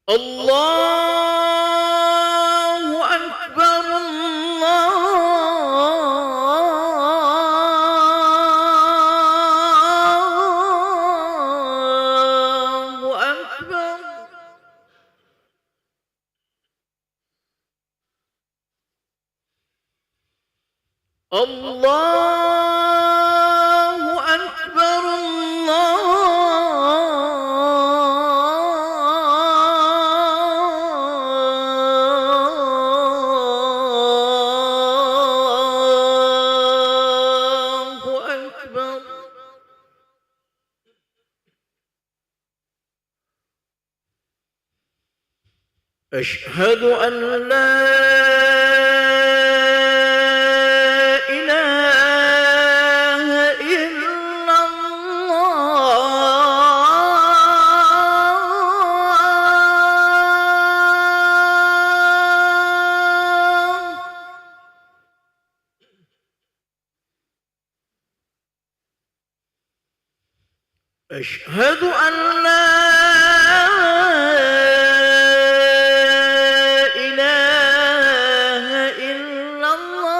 الله أكبر الله أكبر. الله أكبر الله أكبر. أشهد أن لا إله إلا الله. أشهد أن لا إله إلا الله.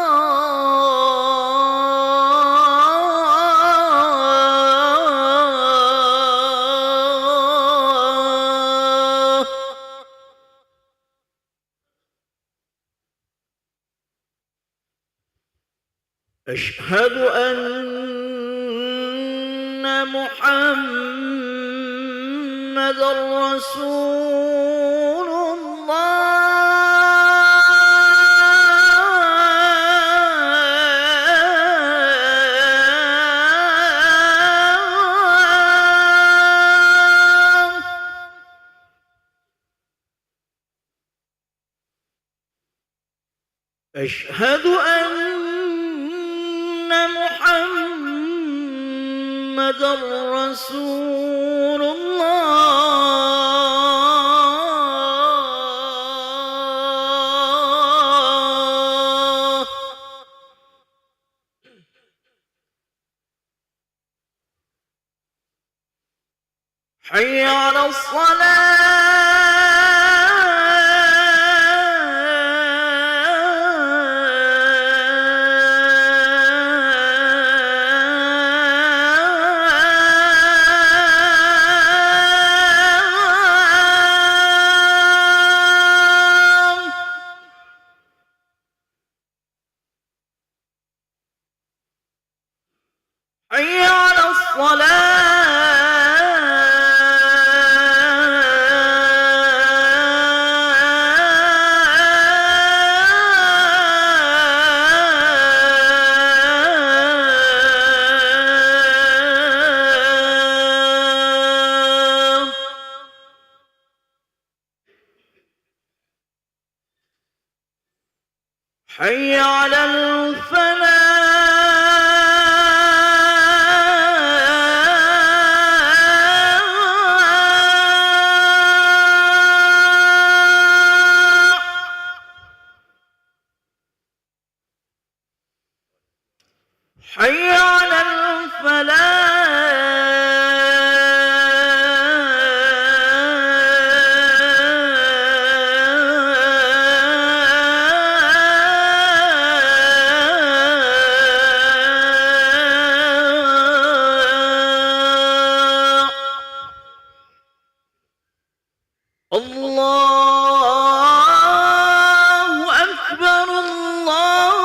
أشهد أن محمدًا رسول الله. أشهد أن محمدًا رسول الله. حي على الصلاة. حي على الصلاة. حي على الفلاح. حي على الفلاح. الله أكبر الله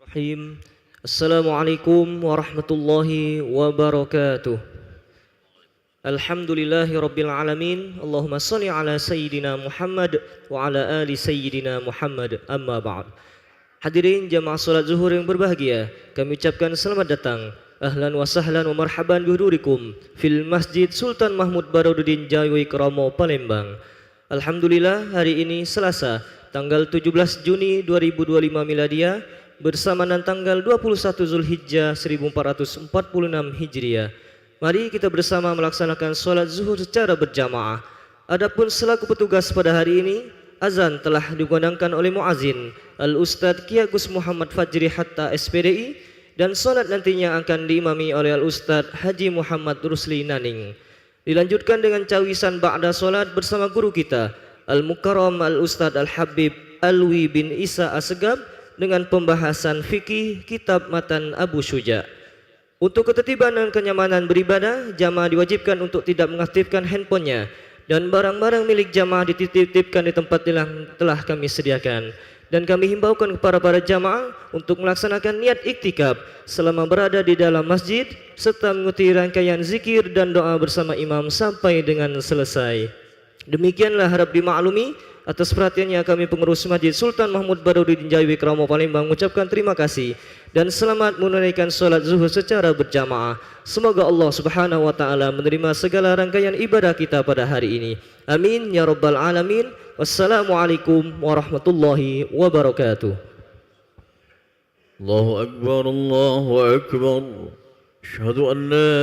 Bismillahirrahmanirrahim. Assalamualaikum warahmatullahi wabarakatuh. Alhamdulillahi rabbil alamin. Allahumma salli ala sayyidina Muhammad wa ala ali sayyidina Muhammad. Amma ba'd. Hadirin jamaah salat zuhur yang berbahagia, kami ucapkan selamat datang, ahlan wa sahlan wa marhaban bihudurikum fil Masjid Sultan Mahmud Badarudin Jawi Kromo Palembang. Alhamdulillah, hari ini Selasa tanggal 17 Juni 2025 Miladiah bersamaan tanggal 21 Zulhijjah 1446 Hijriah. Mari kita bersama melaksanakan solat zuhur secara berjamaah. Adapun selaku petugas pada hari ini, azan telah dikumandangkan oleh muazin Al-Ustadz Ki Agus Muhammad Fajri Hatta SPDI, dan solat nantinya akan diimami oleh Al-Ustadz Haji Muhammad Rusli Naning. Dilanjutkan dengan cawisan ba'da solat bersama guru kita Al-Mukarram Al-Ustadz Al-Habib Alwi bin Isa Asegab dengan pembahasan fikih kitab Matan Abu Syuja. Untuk ketertiban dan kenyamanan beribadah, jamaah diwajibkan untuk tidak mengaktifkan handphonenya, dan barang-barang milik jamaah dititip-titipkan di tempat yang telah kami sediakan. Dan kami himbaukan kepada para jamaah untuk melaksanakan niat iktikaf selama berada di dalam masjid, serta mengikuti rangkaian zikir dan doa bersama imam sampai dengan selesai. Demikianlah harap dimaklumi. Atas perhatiannya kami pengurus Masjid Sultan Mahmud Badarudin Jawi Kromo Palembang mengucapkan terima kasih dan selamat menunaikan solat zuhur secara berjamaah. Semoga Allah Subhanahu wa taala menerima segala rangkaian ibadah kita pada hari ini. Amin ya rabbal alamin. Wassalamualaikum warahmatullahi wabarakatuh. Allahu akbar, Allahu akbar. Asyhadu an la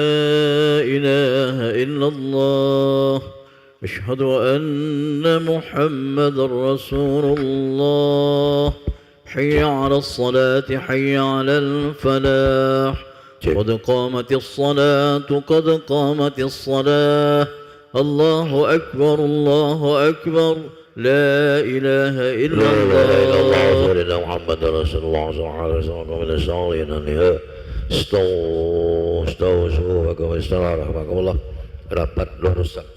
ilaha illallah. أشهد أن محمد رسول الله. حي على الصلاة حي على الفلاح. قد قامت الصلاة قد قامت الصلاة. الله أكبر الله أكبر. لا إله إلا الله. سيدنا محمد رسول الله صلى الله عليه وسلم من الصالحين النهاية. استووا استووا صفوفكم استووا رحمكم الله. rapat rusak.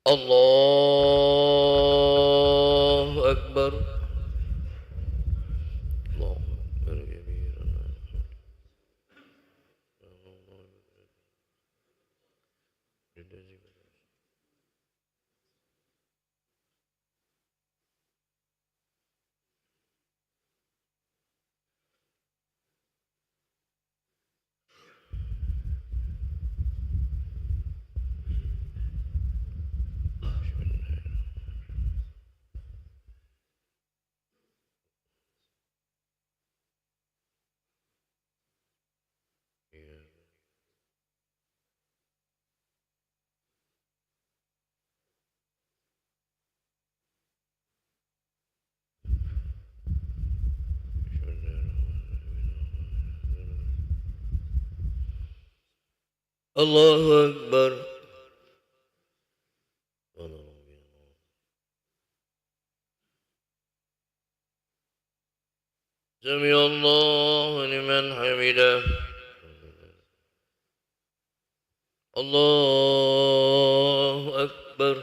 Allahu Akbar. Allahu Akbar. Sami Allahu liman hamidah. Allahu Akbar.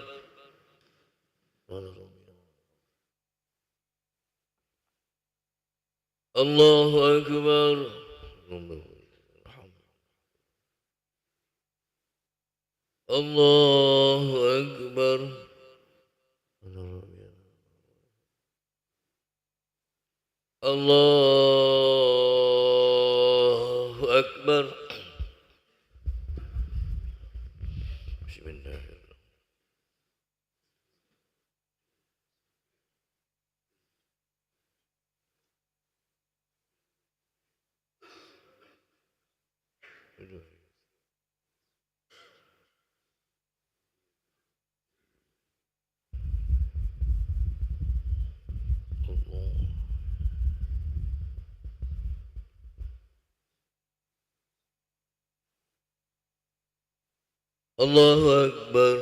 Allahu Akbar. Allahu Akbar. Allahu Akbar. Bismillahirrahmanirrahim. Allahu Akbar.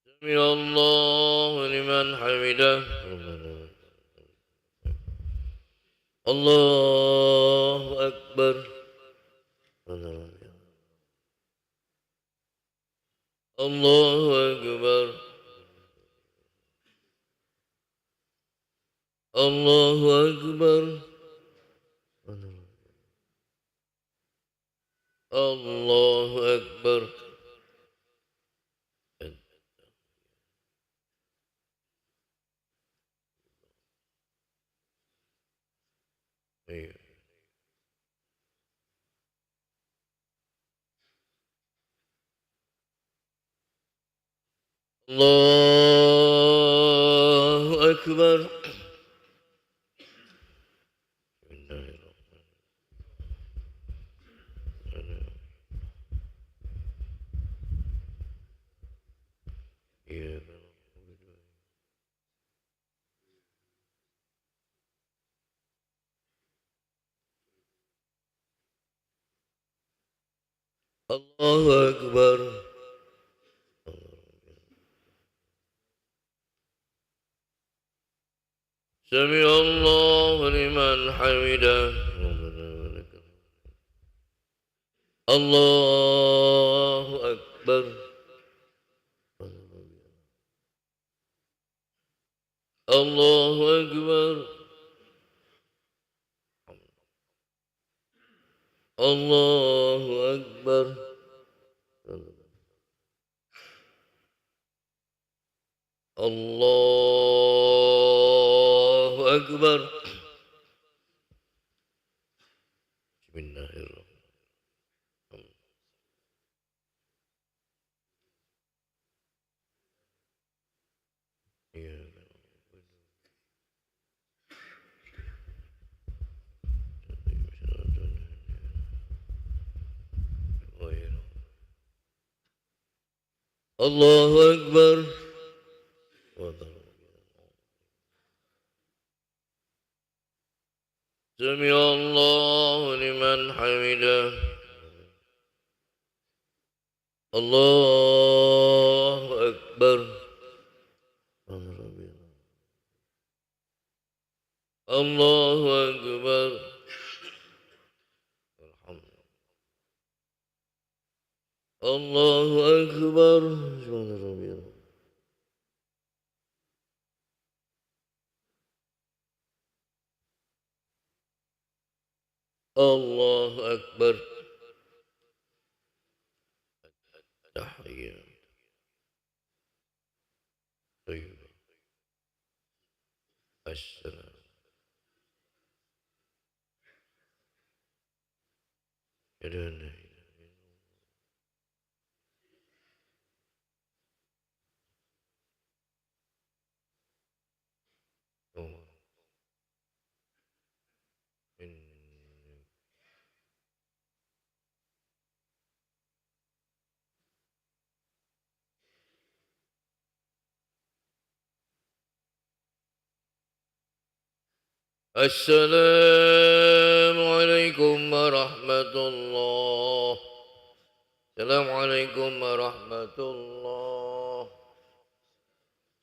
Sami Allahu liman لمن حمده الله أكبر الله أكبر الله أكبر الله أكبر الله أكبر الله أكبر سمع الله لمن حمده الله أكبر الله أكبر الله أكبر الله أكبر بسم الله الرحمن الله أكبر سمع الله لمن حمده الله أكبر الله أكبر الله أكبر الله أكبر تحية طيبة السلام إلى السلام عليكم ورحمة الله السلام عليكم ورحمة الله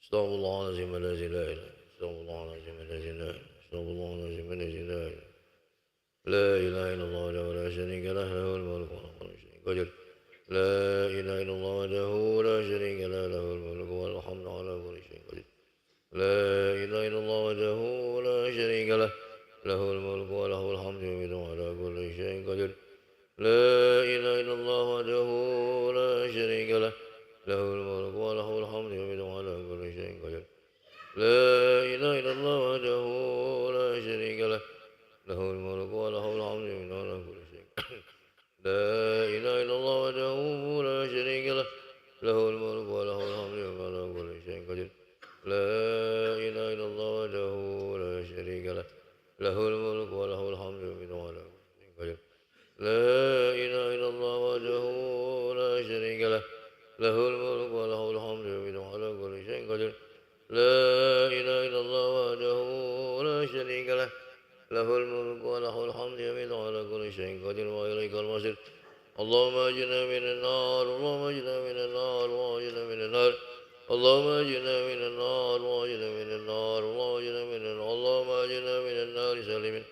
استغفر الله العظيم الذي لا إله استغفر الله العظيم الذي لا إله استغفر الله العظيم الذي لا إله لا إله إلا الله وحده لا شريك له له الملك وله كل شيء قدير لا إله إلا الله وحده لا شريك له له الملك والحمد على كل شيء قدير لا إله إلا الله وحده لا شريك له له الملك وله الحمد على كل شيء قدير لا إله إلا الله وحده لا شريك له له الملك وله الحمد على كل شيء قدير لا إله إلا الله وحده لا شريك له له الملك وله الحمد على كل شيء لا إله إلا الله وحده لا شريك له له الملك وله الحمد على كل شيء قدير لا إله إلا الله وحده لا شريك له له الملك وله الحمد على كل شيء قدير لا إله إلا الله وحده لا شريك له له الملك وله الحمد على كل شيء قدير لا إله إلا الله وحده لا شريك له له الملك وله الحمد على كل شيء قدير وإليك المصير اللهم أجرنا من النار اللهم أجرنا من النار اللهم أجرنا من النار اللهم اجنا من النار واجنا من النار واجنا من النار اللهم اجنا من النار سالمين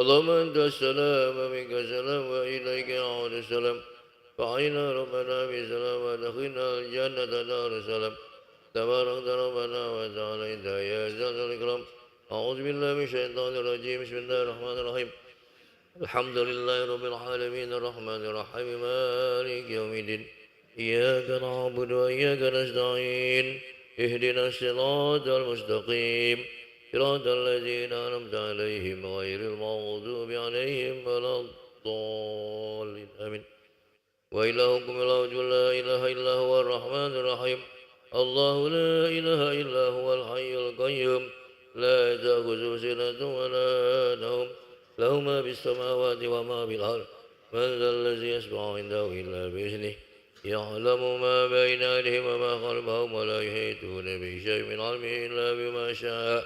اللهم انت السلام ومنك السلام واليك يعود السلام فعينا ربنا بسلام ودخلنا الجنة دار السلام تبارك ربنا وتعالى يا ذا الإكرام أعوذ بالله من الشيطان الرجيم بسم الله الرحمن الرحيم الحمد لله رب العالمين الرحمن الرحيم مالك يوم الدين إياك نعبد وإياك نستعين اهدنا الصراط المستقيم صراط الذين أنعمت عليهم غير المغضوب عليهم ولا الضالين آمين وإلهكم إله لا إله إلا هو الرحمن الرحيم الله لا إله إلا هو الحي القيوم لا تأخذه سنة ولا نوم له ما في السماوات وما في الأرض من ذا الذي يشفع عنده إلا بإذنه يعلم ما بين أيديهم وما خلفهم ولا يحيطون بشيء من علمه إلا بما شاء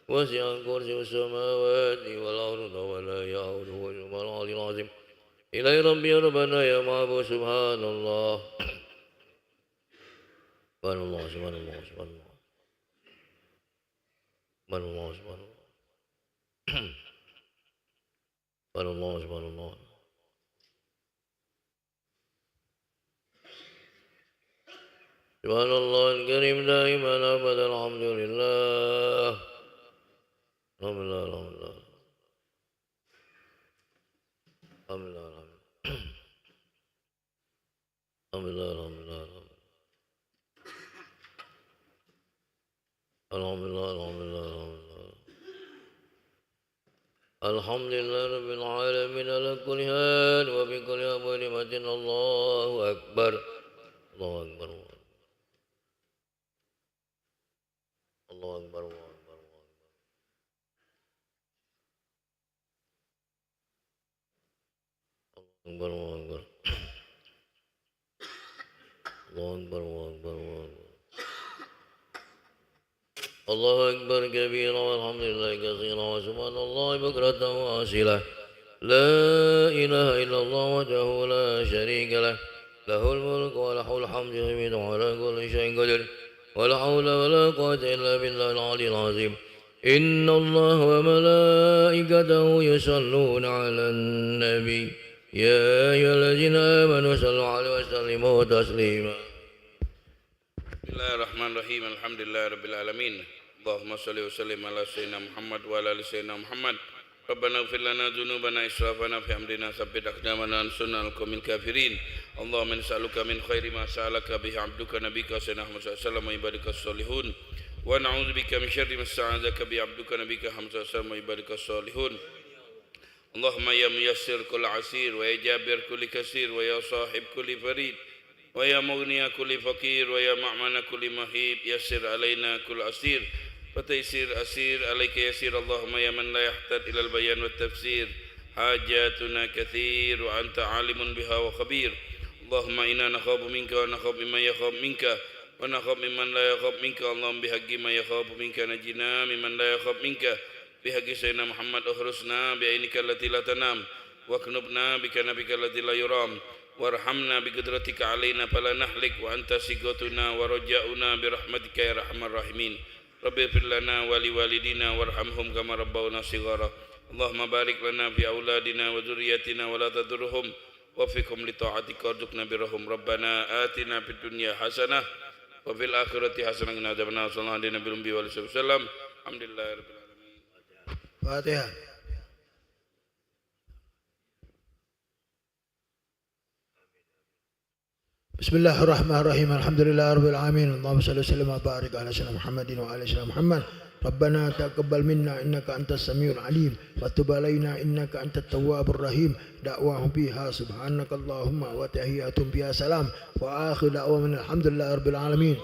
وسع كرسي السماوات والأرض ولا يؤوده حفظهما العلي العظيم إلهي ربي ربنا يا معبود سبحان الله سبحان الله سبحان الله سبحان الله سبحان الله سبحان الله سبحان الله سبحان الله سبحان الله الكريم دائما أبدا الحمد لله الحمد لله الحمد لله الحمد لله الحمد لله الحمد لله الحمد لله الحمد لله الحمد لله رب العالمين على كل حال وبكل أمر متن الله أكبر الله أكبر الله أكبر الله أكبر الله أكبر الله أكبر الله أكبر الله أكبر الله أكبر كبيرا والحمد لله كثيرا وسبحان الله بكرة وأصيلا لا إله إلا الله وحده لا شريك له له الملك وله الحمد يمين على كل شيء قدير ولا حول ولا قوة إلا بالله العلي العظيم إن الله وملائكته يصلون على النبي يا أيها الذين آمنوا صلوا عليه وسلموا تسليما بسم الله الرحمن الرحيم الحمد لله رب العالمين اللهم صل وسلم على سيدنا محمد وعلى آل سيدنا محمد ربنا اغفر لنا ذنوبنا إسرافنا في أمرنا ثبت أقدامنا وانصرنا على القوم الكافرين اللهم نسألك من خير ما سألك به عبدك نبيك سيدنا محمد صلى الله عليه وسلم وعبادك الصالحون ونعوذ بك من شر ما استعاذك به عبدك نبيك محمد صلى الله عليه وسلم وعبادك الصالحون اللهم يا ميسر كل عسير ويا جابر كل كثير ويا صاحب كل فريد ويا مغني كل فقير ويا معمن كل مهيب يسر علينا كل أسير فتيسير أسير عليك يسير اللهم يا من لا يحتاج إلى البيان والتفسير حاجاتنا كثير وأنت عالم بها وخبير اللهم إنا نخاف منك ونخاف ممن يخاف منك ونخاف ممن لا يخاف منك اللهم بحق من يخاف منك نجنا ممن لا يخاف منك بحق سيدنا محمد أخرسنا بعينك التي لا تنام واكنبنا بكنبك التي لا يرام وارحمنا بقدرتك علينا فلا نهلك وأنت سقوتنا ورجاؤنا برحمتك يا أرحم الراحمين رب اغفر لنا ولوالدينا وارحمهم كما ربونا صغارا اللهم بارك لنا في أولادنا وذريتنا ولا تضرهم وفقهم لطاعتك وارزقنا برهم ربنا آتنا في الدنيا حسنة وفي الآخرة حسنة وقنا عذاب النار صلى الله عليه وسلم الحمد لله رب العالمين فاتحة. بسم الله الرحمن الرحيم الحمد لله رب العالمين اللهم صل وسلم وبارك على سيدنا محمد وعلى سيدنا محمد ربنا تقبل منا إنك أنت السميع العليم وتب علينا إنك أنت التواب الرحيم دعواهم فيها سبحانك اللهم وتحياتهم فيها سلام وآخر دعواهم الحمد لله رب العالمين.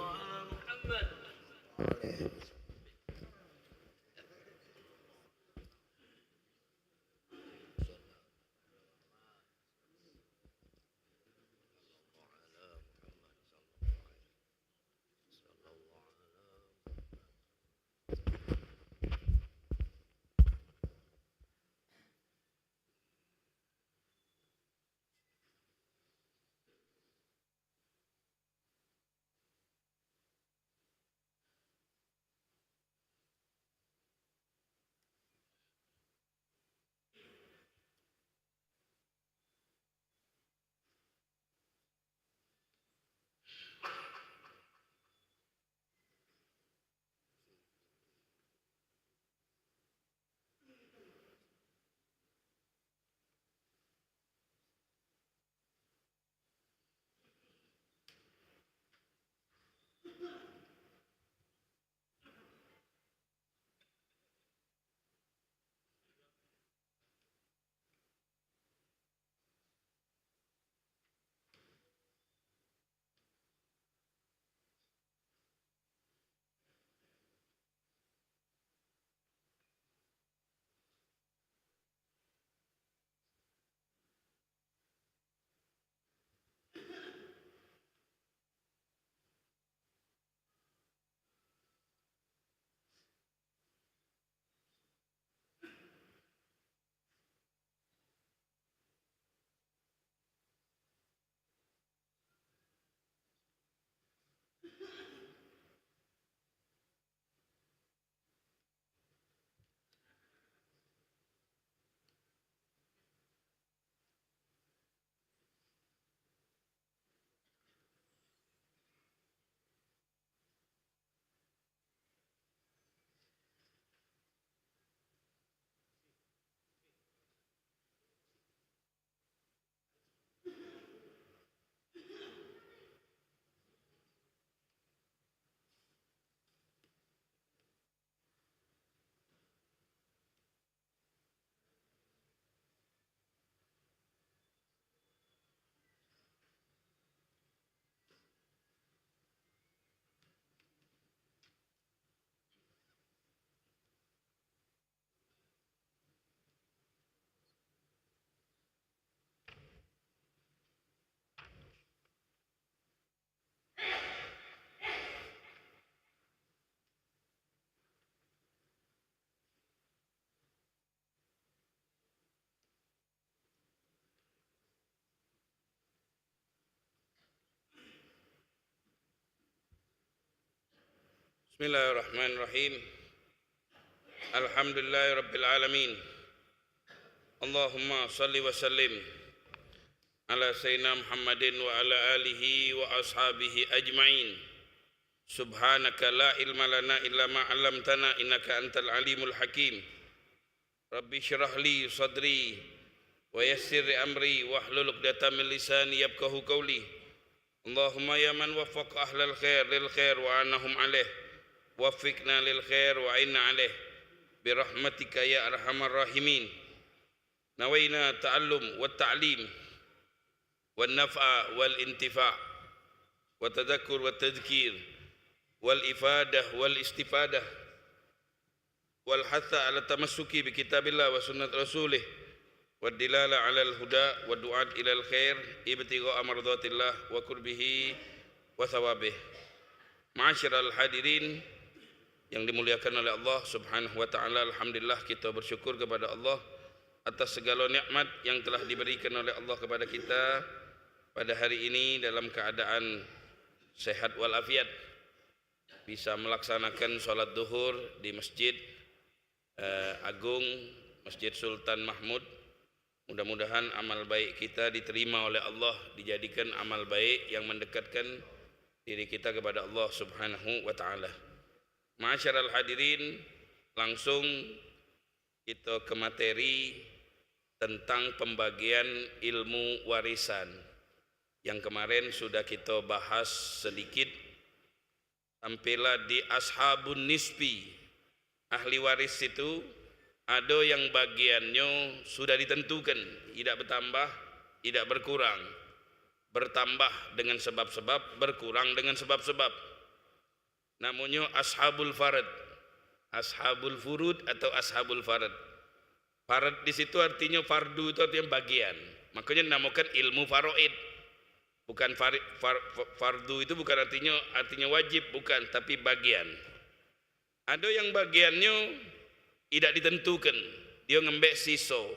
Bismillahirrahmanirrahim. Alhamdulillahirabbil alamin. Allahumma salli wa sallim ala sayyidina Muhammadin wa ala alihi wa ashabihi ajma'in. Subhanaka la ilma lana illa ma 'allamtana innaka antal alimul hakim. Rabbi syrah li sadri wa yassir amri wahlul 'uqdatam min lisani yafqahu qawli. Allahumma ya man waffaqa ahlal khair lil khair wa anahum alaih. Waffiqna lil khair wa inna alaih. Birahmatika ya arhamar rahimin. Nawaina ta'allum wa ta'lim wal naf'a wal intifa' wa tadhakkur wa tadhkir wal ifadah wal istifadah wal hatha ala tamassuki bi kitabillah wa sunnat rasulih wa dilala ala al huda wa du'at ila al khair ibtigha amradatillah wa qurbihi wa thawabih. Ma'asyiral hadirin yang dimuliakan oleh Allah Subhanahu wa taala, alhamdulillah kita bersyukur kepada Allah atas segala nikmat yang telah diberikan oleh Allah kepada kita pada hari ini dalam keadaan sehat walafiat, bisa melaksanakan sholat duhur di Masjid Agung, Masjid Sultan Mahmud. Mudah-mudahan amal baik kita diterima oleh Allah, dijadikan amal baik yang mendekatkan diri kita kepada Allah Subhanahu wa taala. Ma'asyiral hadirin, langsung kita ke materi tentang pembagian ilmu warisan yang kemarin sudah kita bahas sedikit. Sampailah di ashabun nisbi. Ahli waris itu ada yang bagiannya sudah ditentukan, tidak bertambah, tidak berkurang, bertambah dengan sebab-sebab, berkurang dengan sebab-sebab. Namanya ashabul farad, ashabul furud atau ashabul farad. Farad di situ artinya fardu, itu artinya bagian. Makanya dinamakan ilmu faraid. Bukan fardu itu bukan artinya wajib, bukan, tapi bagian. Ada yang bagiannya tidak ditentukan, dia ngembek siso.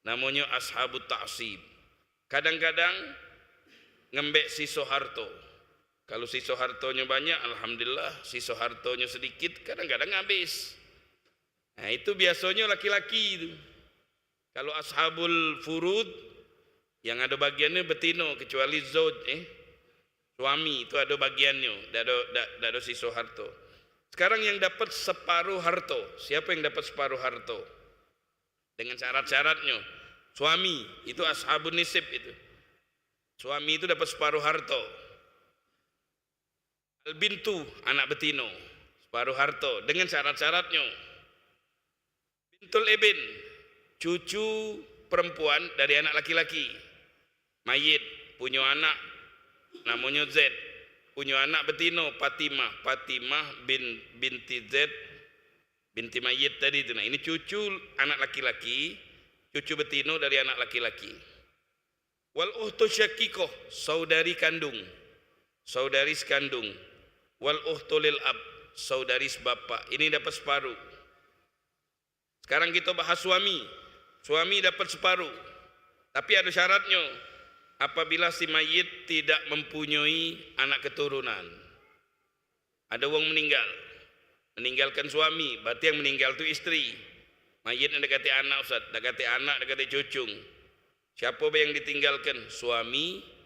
Namanya ashabut ta'sib. Kadang-kadang ngembek siso harto. Kalau siso hartonya banyak, alhamdulillah. Siso hartonya sedikit, kadang-kadang habis. Nah, itu biasanya laki-laki itu. Kalau ashabul furud yang ada bagiannya betino, kecuali zauj, suami itu ada bagiannya, tidak ada siso harto. Sekarang yang dapat separuh harto, siapa yang dapat separuh harto? Dengan syarat-syaratnya. Suami itu ashabun nisib itu. Suami itu dapat separuh harto. Al-bintu, anak betino, separuh harto dengan syarat-syaratnya. Bintul ibn, cucu perempuan dari anak laki-laki. Mayit punya anak namanya Z, punya anak betino Fatimah binti Z, binti mayit tadi itu. Nah, ini cucu anak laki-laki, cucu betino dari anak laki-laki. Wal uhtu syaqiqah, saudari kandung, saudari sekandung. Wal uhtu lil ab, saudari sebapak. Ini dapat separuh. Sekarang kita bahas suami. Suami dapat separuh. Tapi ada syaratnya. Apabila si mayit tidak mempunyai anak keturunan. Ada orang meninggal, meninggalkan suami, berarti yang meninggal itu istri. Mayit yang dekati anak, Ustaz, dekati anak, dekati cucung. Siapa yang ditinggalkan? Suami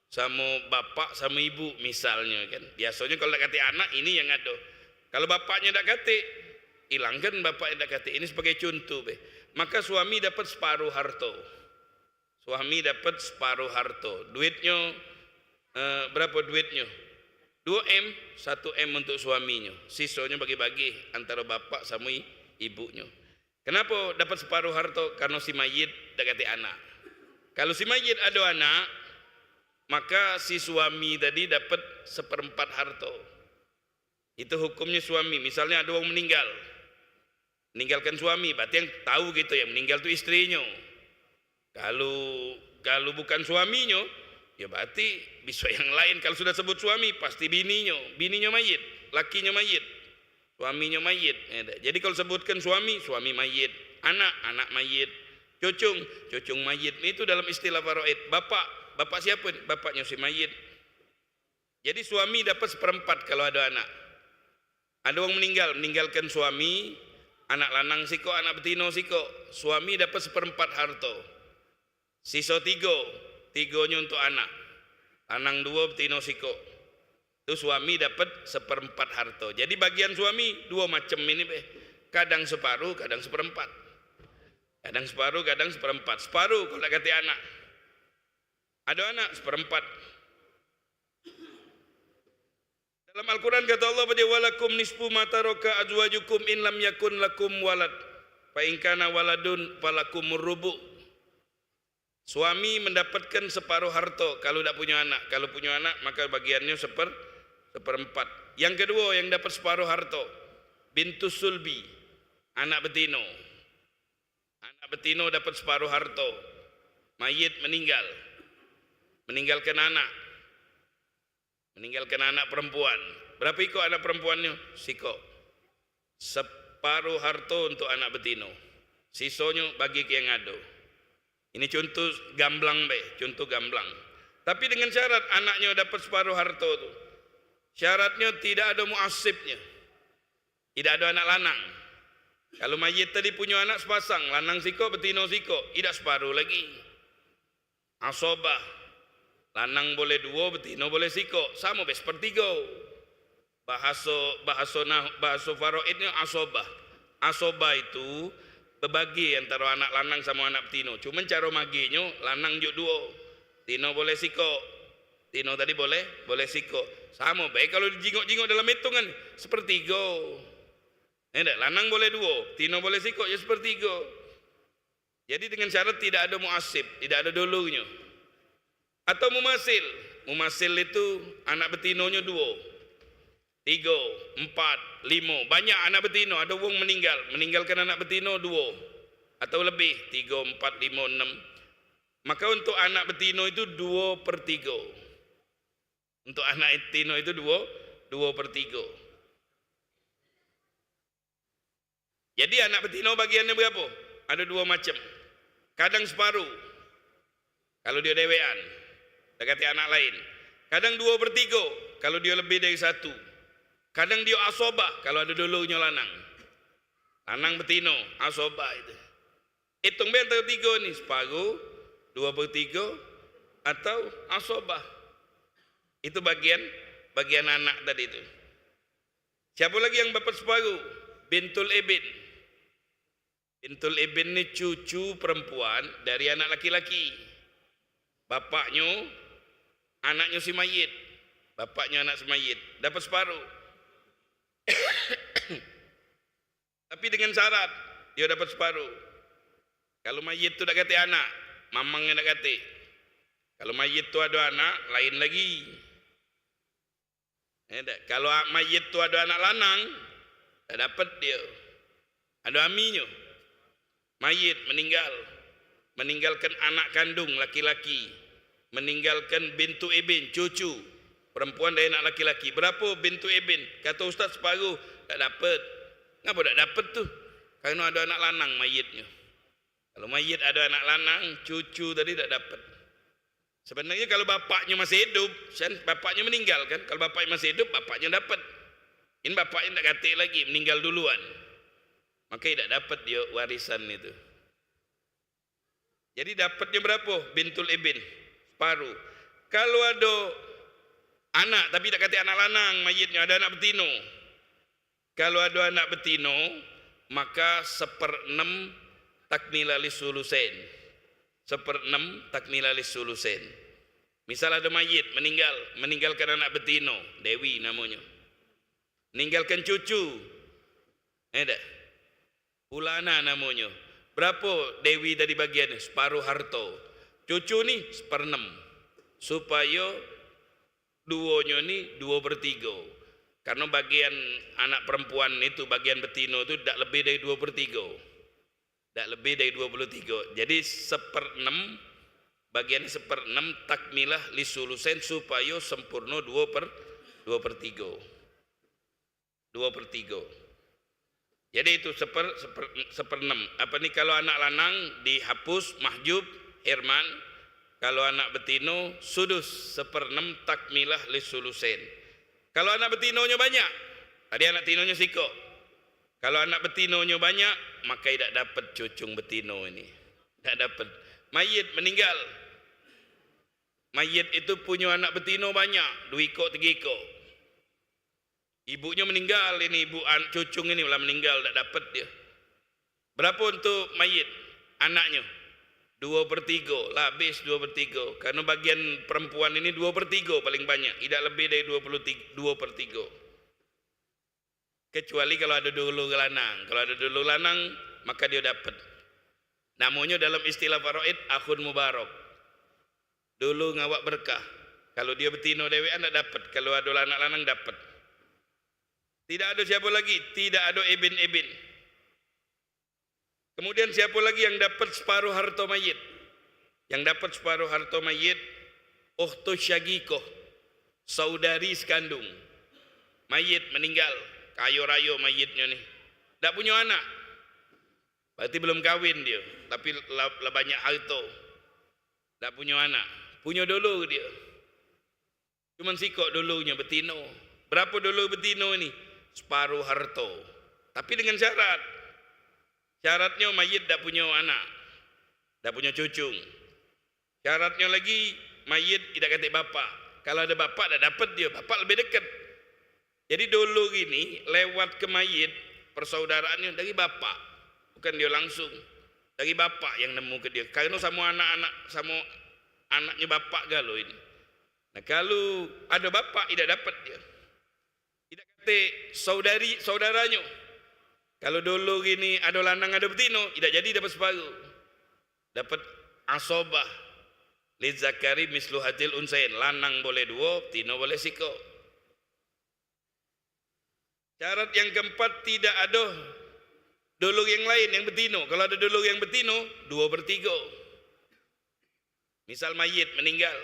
sama bapak sama ibu misalnya kan. Biasanya kalau dekati anak ini yang ada. Kalau bapaknya dekati, hilangkan bapak yang dekati. Ini sebagai contoh. Maka suami dapat separuh harta. Suami dapat separuh harta. Duitnya berapa duitnya? 2M, 1M untuk suaminya. Sisanya bagi-bagi antara bapak sama ibunya. Kenapa dapat separuh harta? Karena si mayit dekati anak. Kalau si mayit ada anak, maka si suami tadi dapat 1/4 harta. Itu hukumnya suami. Misalnya ada orang meninggal, meninggalkan suami, berarti yang tahu gitu ya, meninggal itu istrinya. Kalau bukan suaminya, ya berarti bisa yang lain. Kalau sudah sebut suami, pasti bininya mayit, lakinya mayit, suaminya mayit. Jadi kalau sebutkan suami mayit, anak mayit, cucung mayit. Itu dalam istilah faraid. Bapak siapa? Bapaknya si mayit. Jadi suami dapat 1/4 kalau ada anak. Ada orang meninggalkan suami, anak lanang siko, anak betino siko. Suami dapat 1/4 harta. Sisa 3 untuk anak. Lanang 2, betino siko. Itu suami dapat 1/4 harta. Jadi bagian suami 2 macam ini be. Kadang separuh, kadang 1/4. Kadang separuh, kadang 1/4. Separuh kalau kata anak. Ada anak 1/4. Dalam Al-Quran kata Allah pada walakum nisfu ma taraka azwajukum in lam yakun lakum walad. Fa in kana waladun falakumur rubu. Suami mendapatkan separuh harta kalau tidak punya anak. Kalau punya anak maka bagiannya 1/4. Yang kedua yang dapat separuh harta bintus sulbi, anak betino. Anak betino dapat separuh harta. Mayit meninggalkan anak. Meninggalkan anak perempuan. Berapa ikut anak perempuannya? Siko. Separuh harta untuk anak betino. Sisanya bagi ke yang ada. Ini contoh gamblang be, contoh gamblang. Tapi dengan syarat anaknya dapat separuh harta tu. Syaratnya tidak ada muasibnya. Tidak ada anak lanang. Kalau mayit tadi punya anak sepasang, lanang siko, betino siko, tidak separuh lagi. Asobah, lanang boleh 2, betino boleh siko, sama be 1/3. Bahasa faraidnya asobah. Asobah itu berbagi antara anak lanang sama anak betino. Cuma cara maginya lanang juk 2, betino boleh siko, betino tadi boleh siko. Sama baik kalau dijingok-jingok dalam hitungan 1/3. Lanang boleh 2, betino boleh siko ya 1/3. Jadi dengan syarat tidak ada muasib, tidak ada dulunya. Atau mumasil. Mumasil itu anak betinonya 2, 3, 4, 5. Banyak anak betino, ada orang meninggalkan anak betino 2 atau lebih, 3, 4, 5, 6. Maka untuk anak betino itu 2/3. Untuk anak betino itu 2/3. Jadi anak betino bagiannya berapa? Ada 2 macam. Kadang separuh kalau dia dewean, dekati anak lain. Kadang 2/3 kalau dia lebih dari 1. Kadang dia asobah kalau ada dulunya lanang. Lanang betino, asobah itu. Hitung be antara 3 ni, separuh, 2/3 atau asobah. Itu bagian anak tadi itu. Siapa lagi yang dapat separuh? Bintul ibn. Bintul ibn ni cucu perempuan dari anak laki-laki. Bapaknya anaknya si mayit. Bapaknya anak si mayit dapat separuh. Tapi dengan syarat dia dapat separuh. Kalau mayit tu tak kata anak, mamangnya tak kata. Kalau mayit tu ada anak, lain lagi. Kalau mayit tu ada anak lanang, tak dapat dia. Ada aminyo. Mayit meninggalkan anak kandung laki-laki, meninggalkan bintu ibn, cucu perempuan dari anak laki-laki. Berapa bintu ibn? Kata ustaz separuh, tak dapat. Kenapa tak dapat tu? Kerana ada anak lanang mayitnya. Kalau mayit ada anak lanang, cucu tadi tak dapat. Sebenarnya kalau bapaknya masih hidup, bapaknya meninggal kan? Kalau bapaknya masih hidup, bapaknya dapat. Ini bapaknya tak kata lagi, meninggal duluan. Maka tidak dapat dia warisan itu. Jadi dapatnya berapa? Bintul ibn, separuh. Kalau ada anak tapi tak kata anak lanang mayitnya, ada anak betino. Kalau ada anak betino, maka 1/6 takmila lisulusain. 1/6 takmila lisulusain. Misal ada mayit meninggalkan anak betino, Dewi namanya. Meninggalkan cucu. Ulana namanya. Berapa Dewi tadi bagiannya? Separuh harta. Cucu ni 1/6. Supaya duonya ni 2/3. Karena bagian anak perempuan itu, bagian betino itu tak lebih dari 2/3. Tak lebih dari 23. Jadi 1/6, bagian 1/6 takmilah lisulusen supaya sempurna 2/3. 2/3. Jadi itu 1/6. Apa ni kalau anak lanang dihapus mahjub Herman, kalau anak betino sudus 1/6 takmilah lisulusen. Kalau anak betinonya banyak, Tadi anak tinonya sikok. Kalau anak betinonya banyak, maka tidak dapat cucung betino ini. Tidak dapat. Mayit meninggal. Mayit itu punya anak betino banyak, 2 ekor, 3 ekor. Ibunya meninggal, ini ibu cucung ini malah meninggal, tidak dapat dia. Berapa untuk mayit? Anaknya 2/3 lah, habis 2/3. Karena bagian perempuan ini 2/3 paling banyak, tidak lebih dari 2/3. Kecuali kalau ada dulu lanang. Kalau ada dulu lanang, maka dia dapat. Namanya dalam istilah faraid akhun mubarak. Dulu ngawak berkah. Kalau dia betino dewean tak dapat. Kalau ada anak lanang dapat. Tidak ada siapa lagi? Tidak ada ibin-ibin. Kemudian siapa lagi yang dapat separuh harta mayit? Yang dapat separuh harta mayit, ukhtu syagikoh, saudari sekandung. Mayit meninggal, kayo-rayo mayitnya nih. Tak punya anak. Berarti belum kawin dia, tapi lah banyak harta. Tak punya anak. Punya dulu dia. Cuman sikok dulunya betino. Berapa dulu betino ini? Separuh harta. Tapi dengan syarat. Syaratnya mayit tak punya anak. Tak punya cucung. Syaratnya lagi mayit tidak kata bapak. Kalau ada bapak tak dapat dia. Bapak lebih dekat. Jadi dulu gini lewat ke mayit persaudaraannya dari bapak. Bukan dia langsung. Dari bapak yang nemu ke dia. Karena sama anak-anak sama anaknya bapak galau ini. Nah kalau ada bapak tidak dapat dia. Tidak kata saudaranya. Kalau dulu gini ada lanang ada betino, tidak jadi dapat separuh. Dapat asobah. Lid zakari mislu hadil unsain. Lanang boleh 2, betino boleh siko. Syarat yang keempat tidak ada dulu yang lain yang betino. Kalau ada dulu yang betino, 2/3. Misal mayit meninggal.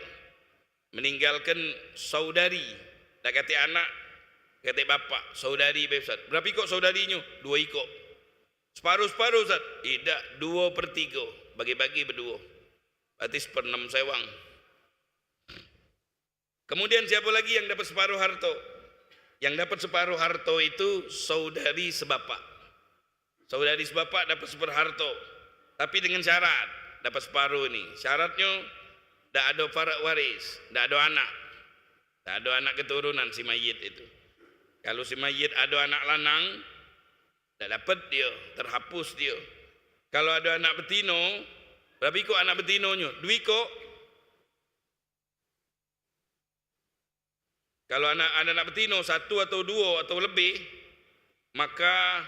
Meninggalkan saudari. Tak kata anak, kata bapak, saudari Ustaz. Berapa ikut saudarinya? 2 ikut. Separuh-separuh Ustaz? Tidak, 2/3. Bagi-bagi berdua. Berarti 1/6 sewang. Kemudian siapa lagi yang dapat separuh harta? Yang dapat separuh harta itu saudari sebapak. Saudari sebapak dapat separuh harta. Tapi dengan syarat, dapat separuh ini. Syaratnya, tak ada farak waris, tak ada anak. Tak ada anak keturunan si mayit itu. Kalau si mayit ada anak lanang, tak dapat dia, terhapus dia. Kalau ada anak betino, berapa ikut anak betinonya? 2 ikut. Kalau anak betino 1 atau 2 atau lebih, maka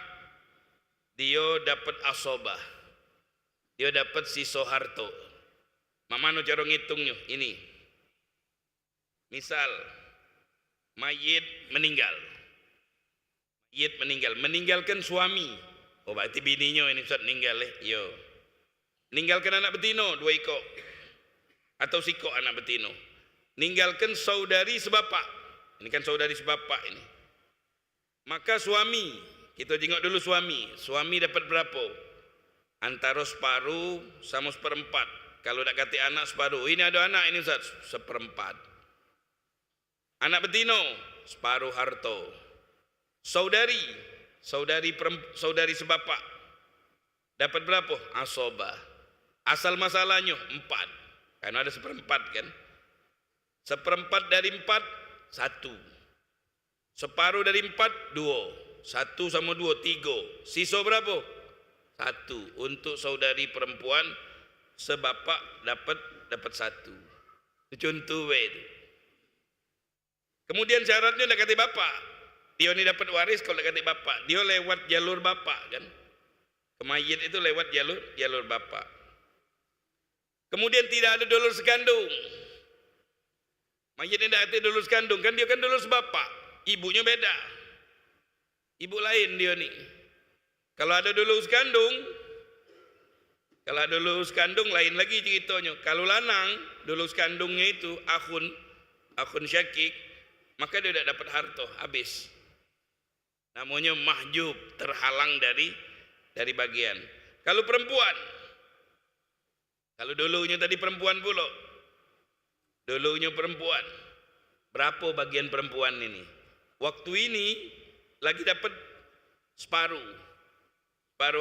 dia dapat asobah. Dia dapat sisa harta. Mana cara ngitungnya? Ini. Misal, mayit meninggal. Mayit meninggal. Meninggalkan suami. Oh berarti bininya ini Ustaz meninggal Yo. Meninggalkan anak betino 2 ikut. Atau sikok anak betino. Meninggalkan saudari sebapak. Ini kan saudari sebapak ini. Maka suami. Kita tengok dulu suami. Suami dapat berapa? Antara separuh sama 1/4. Kalau tak kata anak separuh. Ini ada anak ini Ustaz. 1/4. Anak betino. Separuh harta. Saudari. Saudari sebapak. Dapat berapa? Asobah. Asal masalahnya 4. Karena ada 1/4 kan. 1/4 dari 4. 1. Separuh dari 4. 2. 1 sama 2. 3. Sisa berapa? 1. Untuk saudari perempuan sebapak dapat 1. Itu contoh itu. Kemudian syaratnya nak kata bapak. Dia ni dapat waris kalau nak kata bapak. Dia lewat jalur bapak kan. Kemayit itu lewat jalur bapak. Kemudian tidak ada dulur sekandung. Mayit ni tak ada dulur sekandung kan, dia kan dulur sebapak. Ibunya beda. Ibu lain dia ni. Kalau ada dulur sekandung lain lagi ceritanya. Kalau lanang dulur sekandungnya itu akhun syakik, maka dia tidak dapat harta, habis. Namanya mahjub, terhalang dari bagian. Kalau perempuan, kalau dulunya tadi perempuan pula. Dulunya perempuan. Berapa bagian perempuan ini? Waktu ini lagi dapat separuh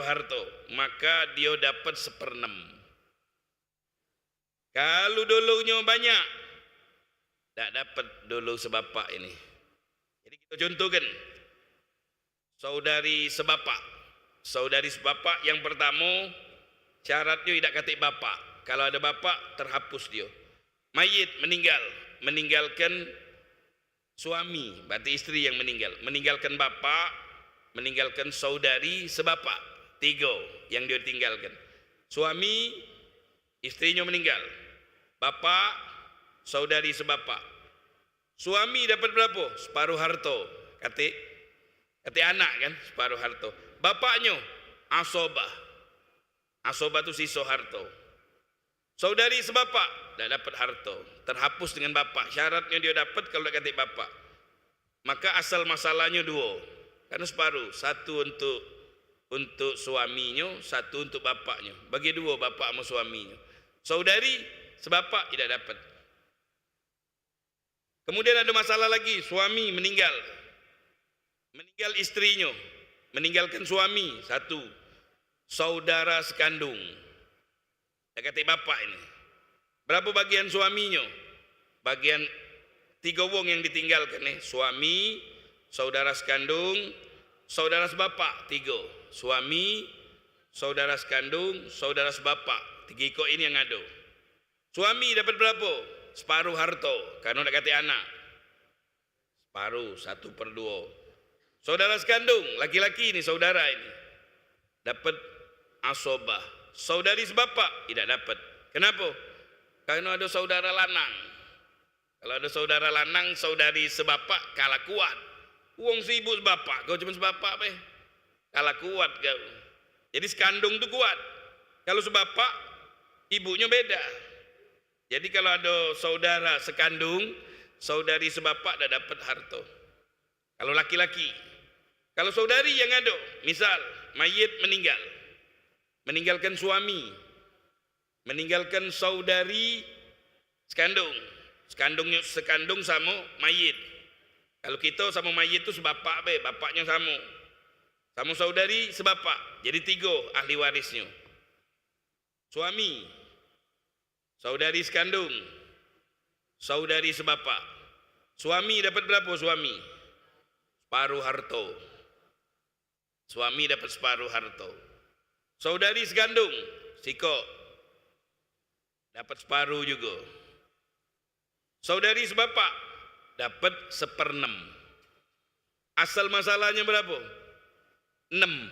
harta, maka dia dapat 1/6. Kalau dulunya banyak, tak dapat dulu sebapak ini. Jadi kita contohkan, saudari sebapak yang pertama, syaratnya tidak katik bapak. Kalau ada bapak, terhapus dia. Mayit meninggalkan suami, berarti istri yang meninggal, meninggalkan bapak, meninggalkan saudari sebapak, 3 yang dia tinggalkan. Suami, istrinya meninggal, bapak, saudari sebapak. Suami dapat berapa? Separuh harta, katik anak kan, separuh harta. Bapaknya asobah itu sisa harta. Saudari sebapak tak dapat harta, terhapus dengan bapak. Syaratnya dia dapat kalau tak katik bapak. Maka asal masalahnya 2, karena separuh, 1 untuk suaminya, 1 untuk bapaknya. Bagi 2 bapak sama suaminya. Saudari sebapak tidak dapat. Kemudian ada masalah lagi, suami meninggal istrinya, meninggalkan suami, 1. Saudara sekandung, tak katik bapak ini. Berapa bagian suaminya? Bagian 3 wong yang ditinggalkan nih. Suami, saudara sekandung, saudara sebapak, 3. Suami, saudara sekandung, saudara sebapak, 3 ikut ini yang ada. Suami dapat berapa? Separuh harta, karena tak katik anak. Separuh, 1/2. Saudara sekandung, laki-laki ini, saudara ini, dapat asobah. Saudari sebapak tidak dapat. Kenapa? Karena ada saudara lanang. Kalau ada saudara lanang, saudari sebapak kalah kuat. Wong si ibu sebapak, kau cuma sebapak apa? Kalah kuat kau. Jadi sekandung tu kuat. Kalau sebapak, ibunya beda. Jadi kalau ada saudara sekandung, saudari sebapak tak dapat harta. Kalau laki-laki. Kalau saudari yang ada, misal mayit meninggalkan suami, meninggalkan saudari sekandung sama mayit. Kalau kita sama mayit itu sebapak bapaknya sama saudari sebapak. Jadi 3 ahli warisnya. Suami, saudari sekandung, saudari sebapak. Suami dapat berapa suami? Separuh harta. Suami dapat separuh harta. Saudari sekandung, siko, dapat separuh juga. Saudari sebapak dapat 1/6. Asal masalahnya berapa? 6.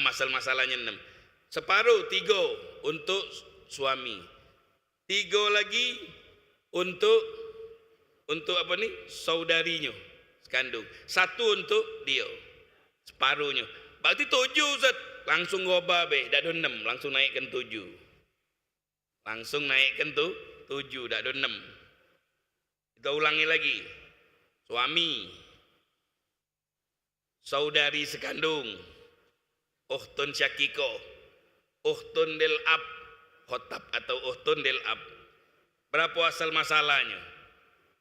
Asal masalahnya 6. Separuh 3 untuk suami. 3 lagi untuk apa nih? Saudarinya sekandung. 1 untuk dia. Separuhnya. Berarti 7 Ustaz. Langsung ngobah dak ada 6, langsung naikkan 7. Langsung naikkan 7, dak ada 6. Kita ulangi lagi. Suami, saudari sekandung, ukhtun syakiko, ukhtun del ab, khotab atau ukhtun del ab. Berapa asal masalahnya?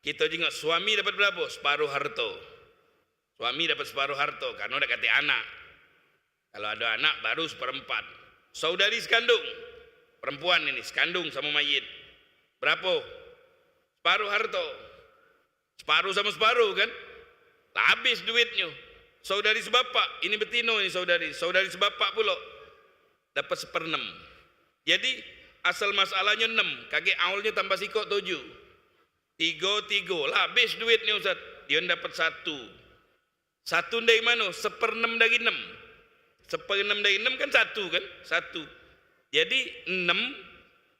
Kita juga suami dapat berapa? Separuh harta. Suami dapat separuh harta karena udah kata anak. Kalau ada anak baru 1/4. Saudari sekandung, perempuan ini sekandung sama mayit. Berapa? Separuh harta. Separuh sama separuh kan? Habis duitnya. Saudari sebapak, ini betino ini saudari sebapak pula dapat 1/6. Jadi asal masalahnya 6, kakek awalnya tambah sikok 7. 3 lah habis duitnya Ustaz. Dia dapat 1. 1 dari mana? 1/6 dari 6. 1/6 dari 6 kan 1 kan? 1. Jadi 6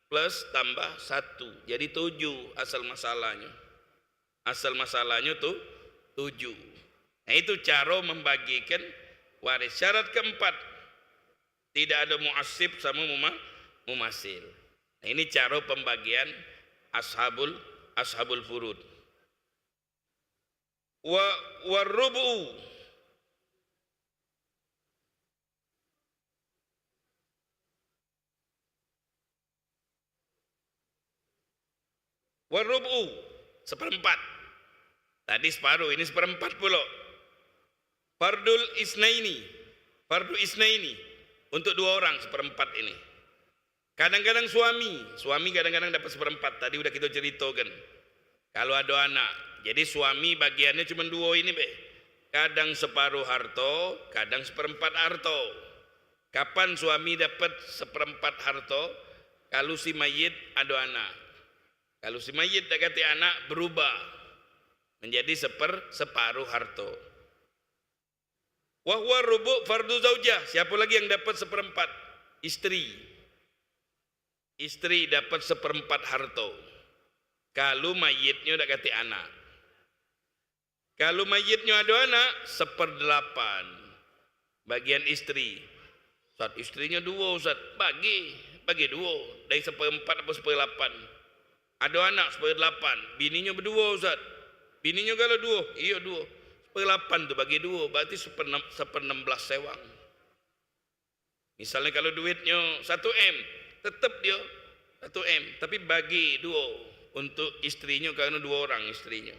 plus tambah 1. Jadi 7 asal masalahnya. Asal masalahnya tuh 7. Nah itu cara membagikan waris. Syarat keempat, tidak ada mu'assib sama mumasil. Nah ini cara pembagian ashabul furud. Warubu seperempat. Tadi separuh, ini seperempat pula. Fardu isnaini untuk 2 orang seperempat ini. Kadang-kadang suami kadang-kadang dapat seperempat. Tadi udah kita ceritakan. Kalau ada anak, jadi suami bagiannya cuma 2 ini be. Kadang separuh harto, kadang seperempat harto. Kapan suami dapat seperempat harto? Kalau si mayit ada anak. Kalau si mayit dah kata anak berubah menjadi separuh harto. Wa huwa rubu' fardu zaujah. Siapa lagi yang dapat seperempat? Istri. Istri dapat seperempat harto. Kalau mayitnya dah kata anak. Kalau mayitnya ada anak, 1/8 bagian istri. Ustaz, istrinya 2 Ustaz, bagi 2 dari 1/4 atau 1/8. Ada anak 1/8, bininya berdua Ustaz. Bininya kalau 2, iya 2. 1/8 tu bagi 2, berarti 1/16 sewang. Misalnya kalau duitnya 1M, tetap dia 1M, tapi bagi 2 untuk istrinya karena 2 orang istrinya.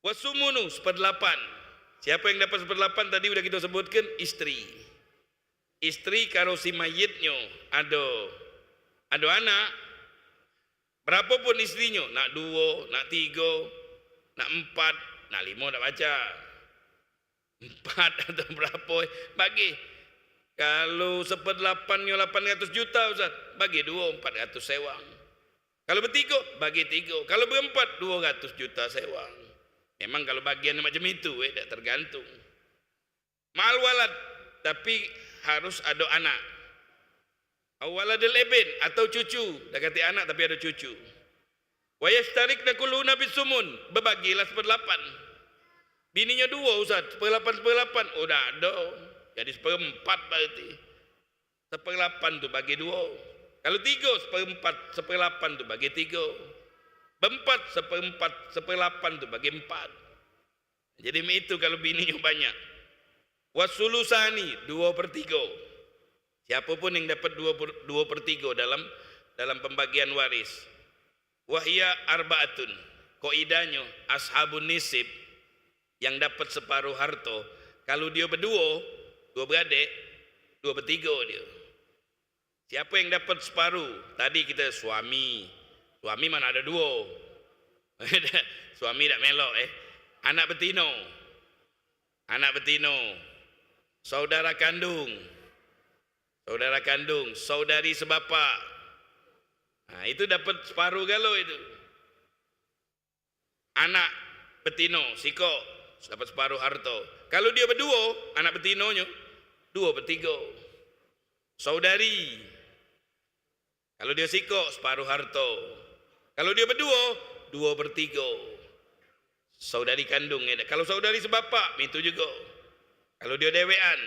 Wasumunu 1/8. Siapa yang dapat 1/8 tadi sudah kita sebutkan? Istri. Istri kalau si mayitnya ada anak, berapapun istrinya, nak 2, nak 3, nak 4, nak 5 tak baca. 4 atau berapa, bagi. Kalau 1/8-nya 800 juta Ustaz, bagi 2, 400 sewang. Kalau bertiga, bagi 3. Kalau berempat, 200 juta sewang. Memang kalau bagian macam itu, tak tergantung. Ma'al walad, tapi harus ada anak. Awaladil ibn atau cucu, dah kata anak tapi ada cucu. Wa yashtarikna kulluna bisumun, berbagilah 1/8. Bininya 2 Ustaz, 1/8. Oh dah ada. Jadi 1/4 berarti. 1/8 tu bagi 2. Kalau 3 1/8 tu bagi 3. 4 1/8 tu bagi 4. Jadi itu kalau bininya banyak. Wasulusani 2/3. Siapapun yang dapat 2/3 dalam pembagian waris. Wahia arbaatun. Kaidahnya ashabun nisib yang dapat separuh harta. Kalau dia berdua, 2 beradik, 2/3 dia. Siapa yang dapat separuh? Tadi kita suami. Suami mana ada 2. Suami tak melok Anak betino. Saudara kandung, saudari sebapa. Nah, itu dapat separuh galau itu. Anak betino, siko, dapat separuh harta. Kalau dia berdua, anak betinonya 2/3. Saudari, kalau dia siko, separuh harta. Kalau dia berdua, 2/3. Saudari kandung. Kalau saudari sebapa, itu juga. Kalau dia dewean,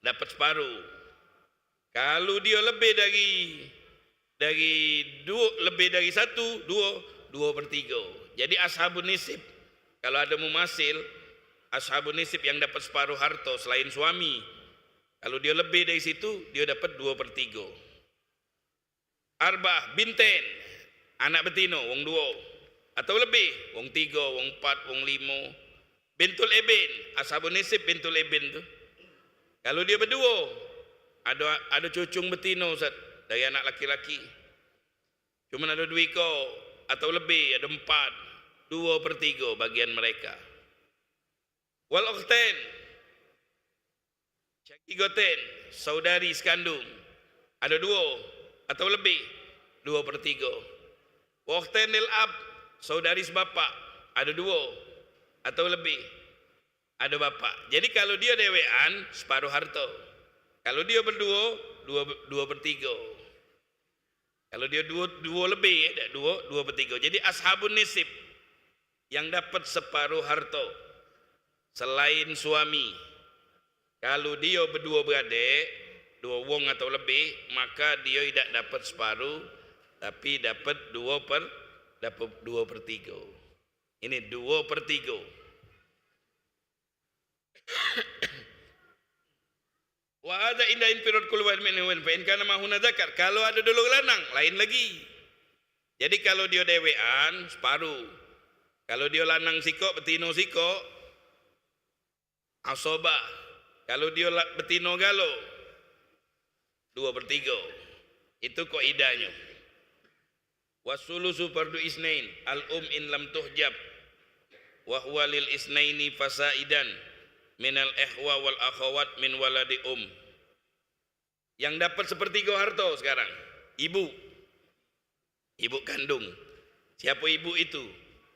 dapat separuh. Kalau dia lebih dari 1, 2/3. Jadi ashabun nisib. Kalau ada mumasil, ashabun nisib yang dapat separuh harta selain suami. Kalau dia lebih dari situ, dia dapat 2/3. Arba'ah binten, anak betino, wong 2. Atau lebih, wong 3, wong 4, wong 5. Bintul ibn, ashabun nisib bintul ibn tu. Kalau dia berdua, ada cucung betino Ustaz, dari anak laki-laki. Cuma ada 2 ekor atau lebih, ada 4, 2/3 bagian mereka. Wal ukhtain, syaqiqatain, saudari sekandung, ada 2 atau lebih, 2/3. Wa ukhtainil ab, saudari sebapa, ada 2 atau lebih, ada bapak. Jadi kalau dia dewean, separuh harta. Kalau dia berdua, 2/3. Kalau dia 2 lebih, 2/3. Jadi ashabun nisib yang dapat separuh harta selain suami. Kalau dia berdua beradik, 2 wong atau lebih, maka dia tidak dapat separuh, tapi dapat 2/3. Ini 2/3. Wa ada inda infirad kullu wahid minhum fa in kana mahuna zakar. Kalau ada dulu lanang, lain lagi. Jadi kalau dia dewean separuh. Kalau dia lanang sikok, betino sikok, asoba. Kalau dia betino galo, 2/3. Itu kaidahnya. Wasulusu fardu isnain al in lam tuhjab wa huwa lil isnaini fasaidan minal ikhwa wal akhawat min waladi Yang dapat sepertiga harta sekarang ibu kandung. Siapa ibu itu?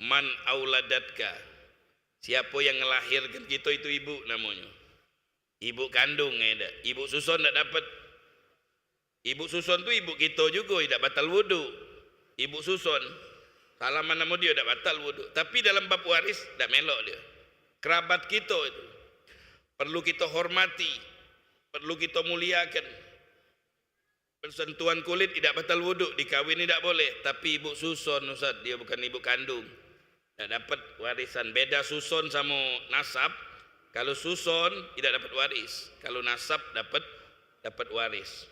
Man auladatka. Siapa yang melahirkan kita itu ibu namanya. Ibu kandung ada. Ibu susun tak dapat. Ibu susun tu ibu kita juga tidak batal wudu. Ibu susun salaman nama dia tidak batal wudu. Tapi dalam bab waris tak melok dia. Kerabat kita itu perlu kita hormati, perlu kita muliakan. Persentuhan kulit tidak batal wudu, dikawin tidak boleh. Tapi ibu susun Ustaz, dia bukan ibu kandung. Tak dapat warisan. Beda susun sama nasab. Kalau susun tidak dapat waris. Kalau nasab dapat waris.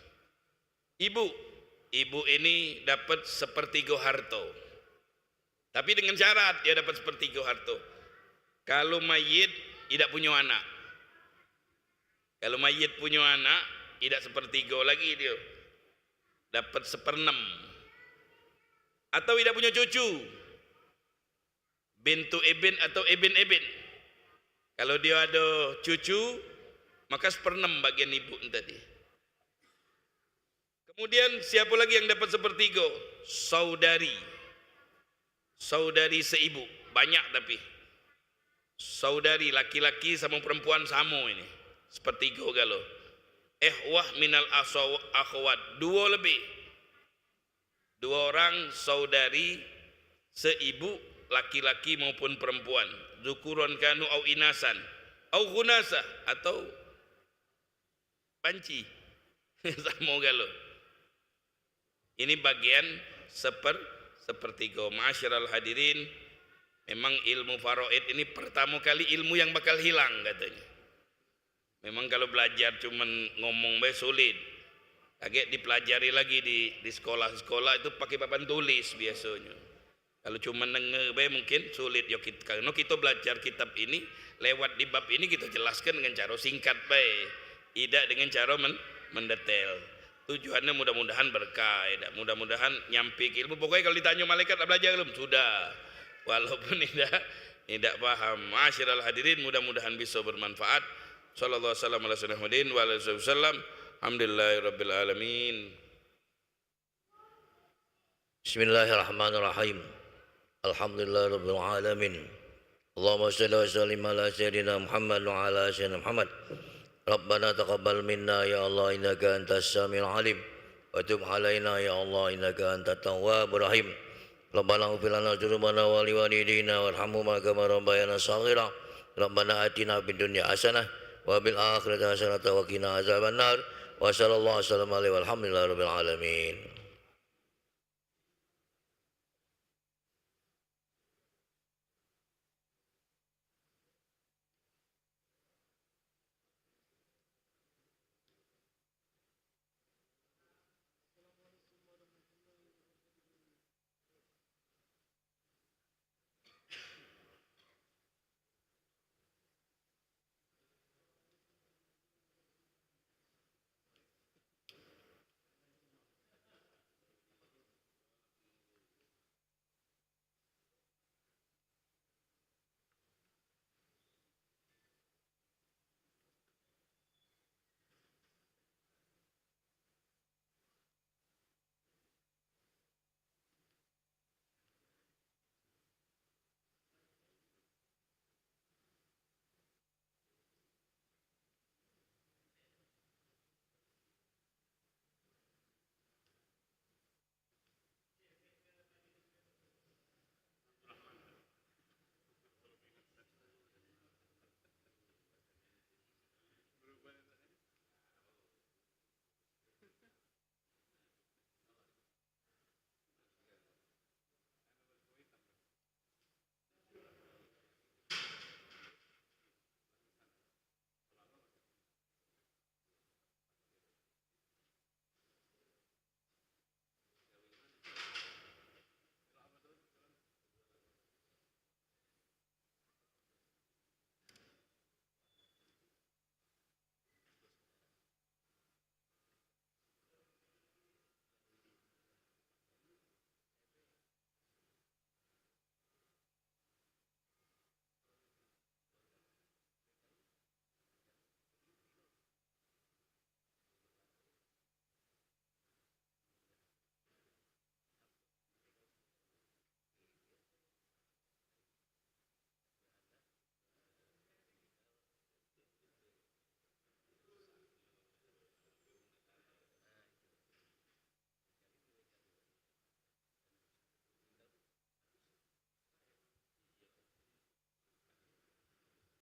Ibu ini dapat sepertiga harta. Tapi dengan syarat dia dapat sepertiga harta. Kalau mayit tidak punya anak. Kalau mayit punya anak, tidak sepertiga lagi dia. Dapat 1/6. Atau tidak punya cucu. Bintu ibn atau ibn. Kalau dia ada cucu, maka 1/6 bagian ibu tadi. Kemudian siapa lagi yang dapat 1/3? Saudari. Saudari seibu. Banyak tapi. Saudari laki-laki sama perempuan sama ini. 1/3 galo. Ikhwah minal akhwat. 2 lebih. 2 orang saudari seibu, laki-laki maupun perempuan. Zukuran kanu au inasan. Au ghunasa. Atau panci. Sama galo. Ini bagian 1/3. Ma'asyiral hadirin, memang ilmu faraid ini pertama kali ilmu yang bakal hilang katanya. Memang kalau belajar cuman ngomong bae sulit. Agak dipelajari lagi di sekolah-sekolah itu pakai papan tulis biasanya. Kalau cuma denger bae mungkin sulit. Ya karena kita belajar kitab ini lewat di bab ini kita jelaskan dengan cara singkat bae. Tidak dengan cara mendetail. Tujuannya mudah-mudahan berkah, mudah-mudahan nyampe ilmu. Pokoknya kalau ditanya malaikat dah belajar belum? Sudah. Walaupun tidak paham. Ma'asyiral hadirin, mudah-mudahan bisa bermanfaat. Sallallahu alaihi wasallam. Alhamdulillahirabbil alamin. Bismillahirrahmanirrahim. Alhamdulillahirabbil alamin. Allahumma shalli wa sallim ala sayyidina Muhammad wa ala sayyidina Muhammad. Rabbana taqabbal minna ya Allah innaka antas samiul alim wa tub alaina ya Allah innaka antat tawwabur rahim. Rabbana ighfir lana dzunubana wa liwalidina warhamhuma kama rabbayana shaghira. Rabbana atina fid dunya hasanah wa bil akhirati hasanah wa qina azabannar. Wa sallallahu alaihi wa sallam alaihi walhamdulillahi rabbil alamin.